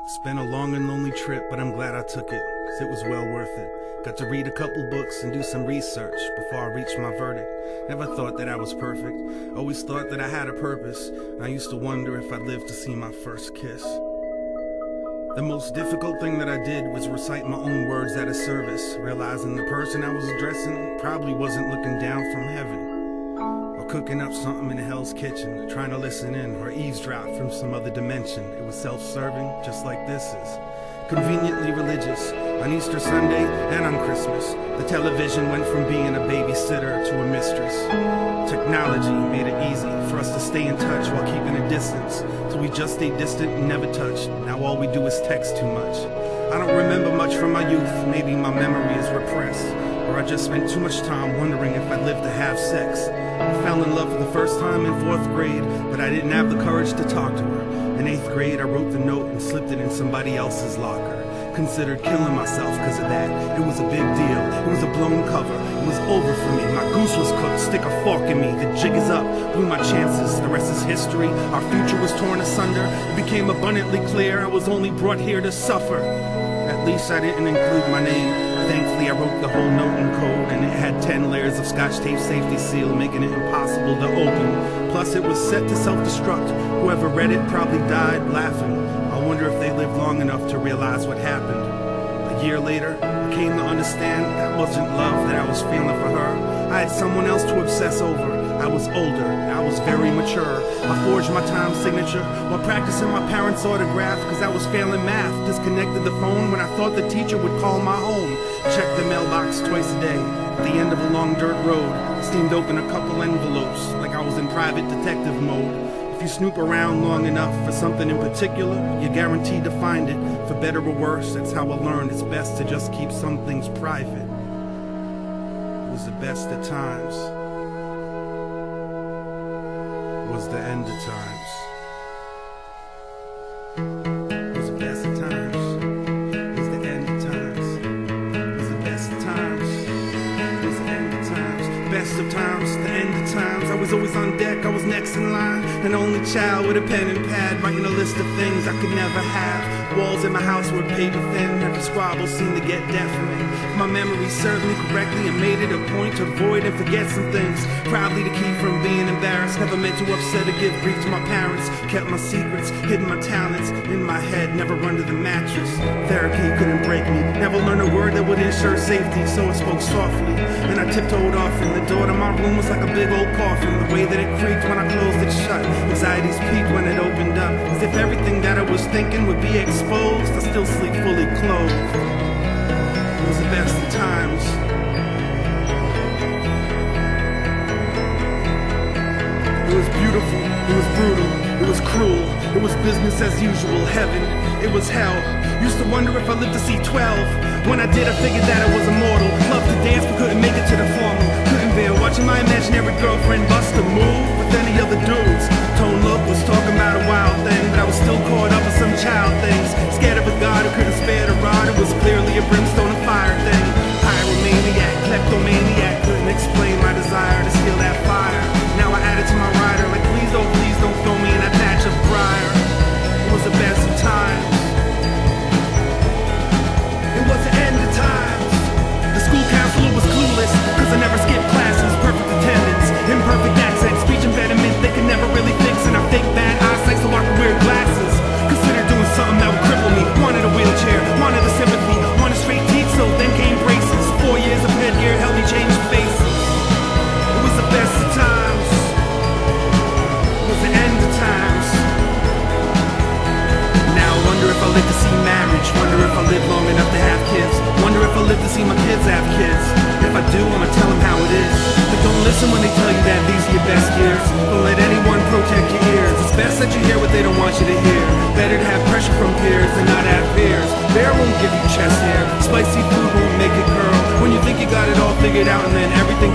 It's been a long and lonely trip, but I'm glad I took it, cause it was well worth it. Got to read a couple books and do some research before I reached my verdict. Never thought that I was perfect, always thought that I had a purpose. I used to wonder if I'd live to see my first kiss. The most difficult thing that I did was recite my own words at a service, realizing the person I was addressing probably wasn't looking down from heaven, or cooking up something in Hell's Kitchen, trying to listen in or eavesdrop from some other dimension. It was self-serving, just like this is. Conveniently religious, on Easter Sunday and on Christmas, the television went from being a babysitter to a mistress. Technology made it easy for us to stay in touch while keeping a distance, so we just stayed distant and never touched. Now all we do is text too much. I don't remember much from my youth, maybe my memory is repressed, or I just spent too much time wondering if I'd live to have sex. I fell in love for the first time in 4th grade, but I didn't have the courage to talk to her. In 8th grade, I wrote the note and slipped it in somebody else's locker. Considered killing myself because of that. It was a big deal. It was a blown cover. It was over for me. My goose was cooked. Stick a fork in me. The jig is up. Blew my chances. The rest is history. Our future was torn asunder. It became abundantly clear I was only brought here to suffer. At least I didn't include my name. Thankfully, I wrote the whole note in code, and it had 10 layers of Scotch tape safety seal, making it impossible to open. Plus, it was set to self-destruct. Whoever read it probably died laughing. I wonder if they lived long enough to realize what happened. A year later, I came to understand that wasn't love that I was feeling for her. I had someone else to obsess over. I was older, I was very mature. I forged my time signature while practicing my parents' autograph, cause I was failing math. Disconnected the phone when I thought the teacher would call my home. Checked the mailbox twice a day. At the end of a long dirt road, seemed to open a couple envelopes, like I was in private detective mode. If you snoop around long enough for something in particular, you're guaranteed to find it. For better or worse, that's how I learned it's best to just keep some things private. It was the best of times. It was the end of times. It was the best of times. It was the end of times. It was the best of times. It was the end of times. Best of times, the end of times. I was always on deck, I was next in line. An only child with a pen and pad, writing a list of things I could never have. Walls in my house were paper thin, every squabble seemed to get deafening. My memory served me correctly and made it a point to avoid and forget some things, probably to keep from being embarrassed. Never meant to upset or give grief to my parents. Kept my secrets, hidden my talents in my head, never under the mattress. Therapy couldn't break me, never learned a word that would ensure safety, so I spoke softly. Then I tiptoed off, and the door to my room was like a big old coffin. The way that it creaked when I closed it shut, anxieties peaked when it opened up, as if everything that I was thinking would be exposed. I still sleep fully clothed. It was the best of times. It was beautiful, it was brutal, it was cruel, it was business as usual, heaven, it was hell. Used to wonder if I lived to see 12. When I did, I figured that I was immortal. Loved to dance but couldn't make it to the formal. Couldn't bear watching my imaginary girlfriend bust a move with any other dudes. Tone Look was talking about a wild thing, but I was still caught up in some child things. Scared of a god who couldn't spare the rod. It was clearly a brimstone and fire thing. Pyromaniac, kleptomaniac, couldn't explain my desire to steal that fire. Now I add it to my rider, like please don't throw me in that patch of briar. It was the best of times. It was the end of times. The school counselor was clueless, cause I never skipped classes. Perfect attendance, imperfect accent, speech impediment they could never really fix. And I fake bad eyesight so I could wear glasses. Considered doing something that would cripple me. Wanted a wheelchair, wanted the sympathy, wanted straight teeth, so then came braces. 4 years of headgear helped me change faces. It was the best of times. It was the end of times. Now I wonder if I live to see marriage. Wonder if I live long enough to have kids. Wonder if I live to see my kids have kids. If I do, I'ma tell them how it is. But don't listen when they tell you that these are your best years. Don't let anyone protect your ears. It's best that you hear what they don't want you to hear. Better to have pressure from peers than not have peers. Bear won't give you chest hair. Spicy food won't make it curl. When you think you got it all figured out and then everything